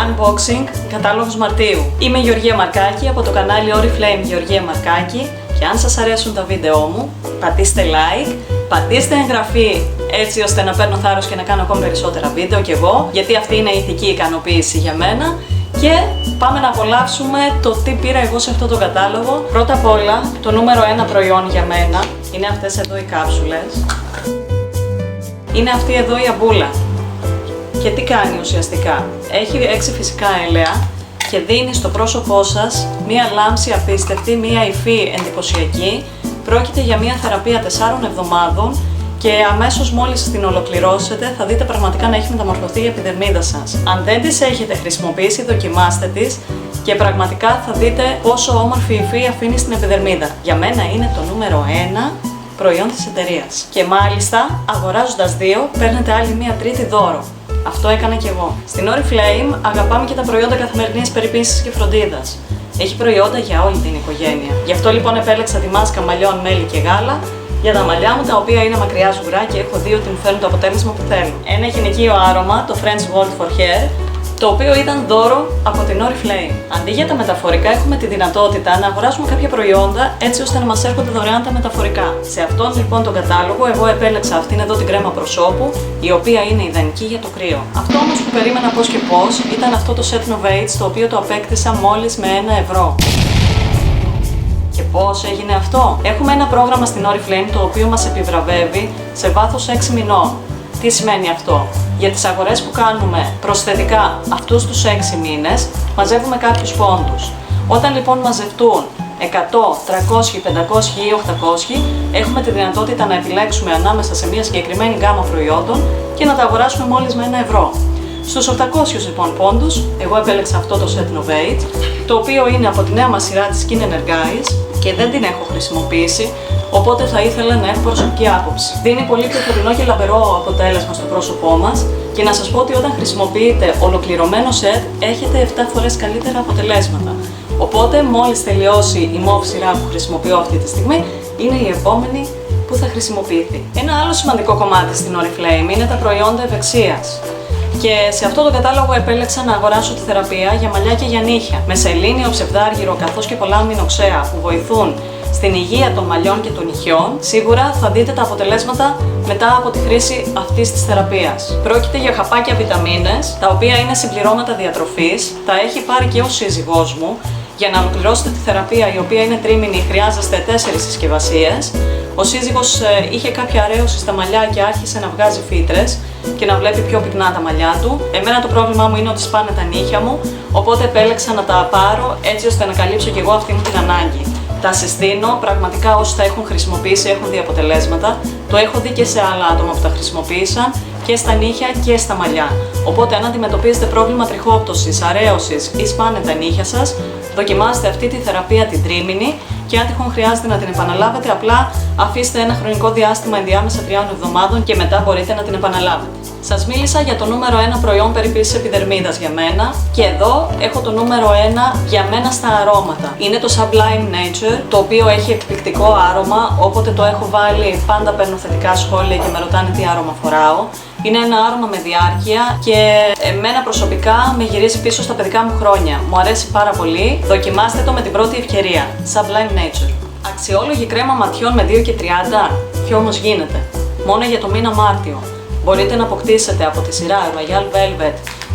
Unboxing, κατάλογος Μαρτίου. Είμαι η Γεωργία Μαρκάκη από το κανάλι Oriflame Γεωργία Μαρκάκη και αν σας αρέσουν τα βίντεό μου, πατήστε like, πατήστε εγγραφή έτσι ώστε να παίρνω θάρρος και να κάνω ακόμη περισσότερα βίντεο κι εγώ, γιατί αυτή είναι η ηθική ικανοποίηση για μένα. Και πάμε να απολαύσουμε το τι πήρα εγώ σε αυτό το κατάλογο. Πρώτα απ' όλα, το νούμερο 1 προϊόν για μένα είναι αυτές εδώ οι κάψουλες. Είναι αυτή εδώ η αμπούλα. Και τι κάνει ουσιαστικά? Έχει 6 φυσικά έλαια και δίνει στο πρόσωπό σας μία λάμψη απίστευτη, μία υφή εντυπωσιακή. Πρόκειται για μία θεραπεία 4 εβδομάδων και αμέσως μόλις την ολοκληρώσετε θα δείτε πραγματικά να έχει μεταμορφωθεί η επιδερμίδα σας. Αν δεν τις έχετε χρησιμοποιήσει, δοκιμάστε τις και πραγματικά θα δείτε πόσο όμορφη υφή αφήνει στην επιδερμίδα. Για μένα είναι το νούμερο 1 προϊόν της εταιρείας. Και μάλιστα, αγοράζοντας 2, παίρνετε άλλη μία τρίτη δώρο. Αυτό έκανα κι εγώ. Στην Oriflame αγαπάμε και τα προϊόντα καθημερινής περιποίησης και φροντίδας. Έχει προϊόντα για όλη την οικογένεια. Γι' αυτό λοιπόν επέλεξα τη μάσκα μαλλιών, μέλι και γάλα για τα μαλλιά μου, τα οποία είναι μακριά σγουρά και έχω δει ότι μου φέρνουν το αποτέλεσμα που θέλω. Ένα γυναικείο άρωμα, το French World for Hair, το οποίο ήταν δώρο από την Oriflame. Αντί για τα μεταφορικά, έχουμε τη δυνατότητα να αγοράσουμε κάποια προϊόντα έτσι ώστε να μας έρχονται δωρεάν τα μεταφορικά. Σε αυτόν λοιπόν τον κατάλογο, εγώ επέλεξα αυτήν εδώ την κρέμα προσώπου, η οποία είναι ιδανική για το κρύο. Αυτό όμως που περίμενα πώς και πώς ήταν αυτό το Set Novate, το οποίο το απέκτησα μόλις με 1 ευρώ. Και πώς έγινε αυτό? Έχουμε ένα πρόγραμμα στην Oriflame το οποίο μας επιβραβεύει σε βάθος 6 μηνών. Τι σημαίνει αυτό? Για τις αγορές που κάνουμε προσθετικά αυτούς τους 6 μήνες, μαζεύουμε κάποιους πόντους. Όταν λοιπόν μαζευτούν 100, 300, 500 ή 800, έχουμε τη δυνατότητα να επιλέξουμε ανάμεσα σε μια συγκεκριμένη γκάμα προϊόντων και να τα αγοράσουμε μόλις με 1 ευρώ. Στους 800 λοιπόν πόντους, εγώ επέλεξα αυτό το Set Novate, το οποίο είναι από τη νέα μας σειρά της Skin Energize και δεν την έχω χρησιμοποιήσει, οπότε θα ήθελα να έχω προσωπική άποψη. Δίνει πολύ πιο φωτεινό και λαμπερό αποτέλεσμα στο πρόσωπό μας και να σας πω ότι όταν χρησιμοποιείτε ολοκληρωμένο σετ έχετε 7 φορές καλύτερα αποτελέσματα. Οπότε μόλις τελειώσει η MOV σειρά που χρησιμοποιώ αυτή τη στιγμή, είναι η επόμενη που θα χρησιμοποιηθεί. Ένα άλλο σημαντικό κομμάτι στην Oriflame είναι τα προϊόντα ευεξίας. Και σε αυτό το κατάλογο επέλεξα να αγοράσω τη θεραπεία για μαλλιά και για νύχια, με σελήνιο, ψευδάργυρο καθώς και πολλά αμινοξέα που βοηθούν στην υγεία των μαλλιών και των νυχιών. Σίγουρα θα δείτε τα αποτελέσματα μετά από τη χρήση αυτής της θεραπείας. Πρόκειται για χαπάκια βιταμίνες, τα οποία είναι συμπληρώματα διατροφής, τα έχει πάρει και ο σύζυγός μου. Για να ολοκληρώσετε τη θεραπεία, η οποία είναι τρίμηνη, χρειάζεστε 4 συσκευασίες. Ο σύζυγος είχε κάποια αρέωση στα μαλλιά και άρχισε να βγάζει φύτρες και να βλέπει πιο πυκνά τα μαλλιά του. Εμένα το πρόβλημά μου είναι ότι σπάνε τα νύχια μου, οπότε επέλεξα να τα πάρω έτσι ώστε να καλύψω και εγώ αυτή μου την ανάγκη. Τα συστήνω, πραγματικά όσοι τα έχουν χρησιμοποιήσει έχουν δει αποτελέσματα. Το έχω δει και σε άλλα άτομα που τα χρησιμοποίησαν και στα νύχια και στα μαλλιά. Οπότε αν αντιμετωπίζετε πρόβλημα τριχόπτωσης, αρέωσης ή σπάνε τα νύχια σας, δοκιμάστε αυτή τη θεραπεία την τρίμηνη και αν τυχόν χρειάζεται να την επαναλάβετε, απλά αφήστε ένα χρονικό διάστημα ενδιάμεσα 3 εβδομάδων και μετά μπορείτε να την επαναλάβετε. Σας μίλησα για το νούμερο 1 προϊόν περιποίησης επιδερμίδας για μένα και εδώ έχω το νούμερο 1 για μένα στα αρώματα. Είναι το Sublime Nature, το οποίο έχει εκπληκτικό άρωμα, όποτε το έχω βάλει πάντα παίρνω θετικά σχόλια και με ρωτάνε τι άρωμα φοράω. Είναι ένα άρωμα με διάρκεια και εμένα προσωπικά με γυρίζει πίσω στα παιδικά μου χρόνια. Μου αρέσει πάρα πολύ, δοκιμάστε το με την πρώτη ευκαιρία. Sublime Nature. Αξιόλογη κρέμα ματιών με 2 και 30, ποιο όμως γίνεται? Μόνο για το μήνα Μάρτιο. Μπορείτε να αποκτήσετε από τη σειρά Royal Velvet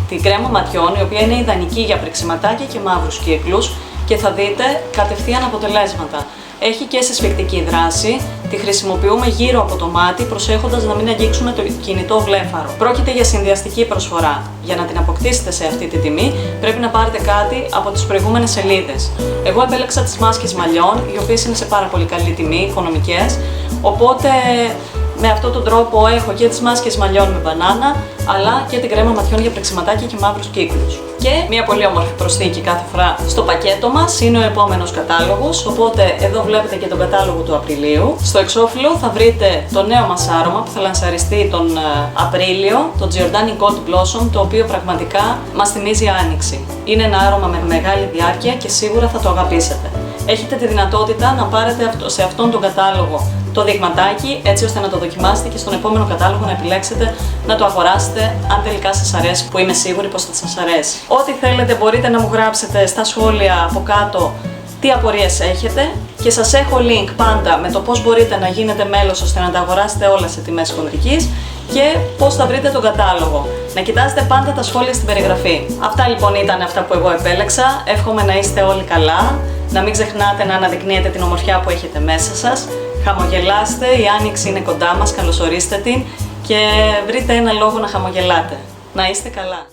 την κρέμα ματιών, η οποία είναι ιδανική για πρεξιματάκια και μαύρους κύκλους και θα δείτε κατευθείαν αποτελέσματα. Έχει και συσφυκτική δράση, τη χρησιμοποιούμε γύρω από το μάτι, προσέχοντας να μην αγγίξουμε το κινητό βλέφαρο. Πρόκειται για συνδυαστική προσφορά. Για να την αποκτήσετε σε αυτή τη τιμή, πρέπει να πάρετε κάτι από τις προηγούμενες σελίδες. Εγώ επέλεξα τις μάσκες μαλλιών, οι οποίες είναι σε πάρα πολύ καλή τιμή, οικονομικές, οπότε με αυτόν τον τρόπο έχω και τις μάσκες μαλλιών με μπανάνα, αλλά και την κρέμα ματιών για πρεξιματάκια και μαύρους κύκλους. Και μια πολύ όμορφη προσθήκη κάθε φορά στο πακέτο μας είναι ο επόμενος κατάλογος, οπότε εδώ βλέπετε και τον κατάλογο του Απριλίου. Στο εξώφυλλο θα βρείτε το νέο μας άρωμα που θα λανσαριστεί τον Απρίλιο, το Giordani Gold Blossom, το οποίο πραγματικά μας θυμίζει άνοιξη. Είναι ένα άρωμα με μεγάλη διάρκεια και σίγουρα θα το αγαπήσετε. Έχετε τη δυνατότητα να πάρετε σε αυτόν τον κατάλογο το δειγματάκι, έτσι ώστε να το δοκιμάσετε και στον επόμενο κατάλογο να επιλέξετε να το αγοράσετε, αν τελικά σας αρέσει, που είμαι σίγουρη πως θα σας αρέσει. Ό,τι θέλετε μπορείτε να μου γράψετε στα σχόλια από κάτω τι απορίες έχετε και σας έχω link πάντα με το πώς μπορείτε να γίνετε μέλος ώστε να τα αγοράσετε όλα σε τιμές χοντρικής και πώς θα βρείτε τον κατάλογο. Να κοιτάζετε πάντα τα σχόλια στην περιγραφή. Αυτά λοιπόν ήταν αυτά που εγώ επέλεξα. Εύχομαι να είστε όλοι καλά, να μην ξεχνάτε να αναδεικνύετε την ομορφιά που έχετε μέσα σας. Χαμογελάστε, η άνοιξη είναι κοντά μας, καλωσορίστε την και βρείτε ένα λόγο να χαμογελάτε. Να είστε καλά.